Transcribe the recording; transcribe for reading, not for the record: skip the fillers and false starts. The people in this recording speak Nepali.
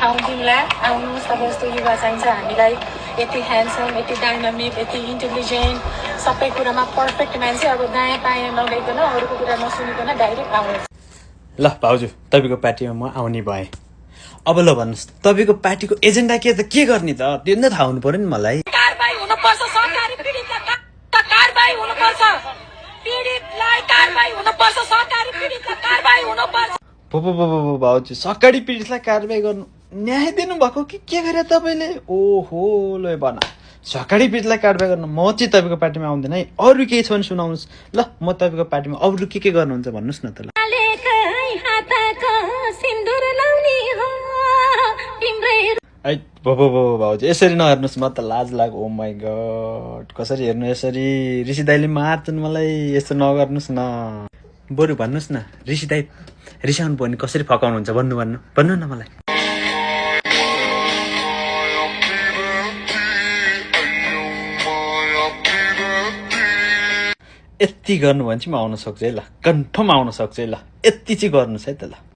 ठाउँ दिउँला आउनुहोस् तपाईँ जस्तो युवा चाहिन्छ हामीलाई यति ह्यान्डसम यति डाइनामिक यति इन्टेलिजेन्ट सबै कुरामा पर्फेक्ट मान्छे अब दायाँ पायाँ नगइकन अरूको कुरा नसुनिकन डाइरेक्ट आउनुहोस् ल भाउजू तपाईँको पार्टीमा म आउने भएँ अब ल भन्नुहोस् तपाईँको पार्टीको एजेन्डा के त के गर्ने त त्यो नै थाहा हुनु पर्यो नि मलाई कारबाही हुनुपर्छ सहकारी पीडितलाई कारबाही हुनुपर्छ पीडितलाई कारबाही हुनुपर्छ सहकारी पीडितलाई कारबाही हुनुपर्छ भाउजू सहकारी पीडितलाई कारबाही गर्नु न्याय दिनु भएको के गरे तपाईँले ओहो ल भन सहकारी पीडितलाई कारबाही गर्नु म चाहिँ तपाईँको पार्टीमा आउँदैन है अरू केही छ भने सुनाउनुहोस् ल म तपाईँको पार्टीमा अरू के गर्नुहुन्छ भन्नुहोस् न त ल भाउजू यसरी नहेर्नुहोस् म त लाज लाग्यो ओ माई गड कसरी हेर्नु यसरी ऋषि दाइले मार्छन् मलाई यस्तो नगर्नुहोस् न बरु भन्नुहोस् न ऋषि दाइ रिसाउनु पर्ने कसरी फकाउनुहुन्छ भन्नु न मलाई यति गर्नु भने चाहिँ म आउन सक्छु है ल कन्फर्म आउन सक्छु है ल यति चाहिँ गर्नुहोस् है त ल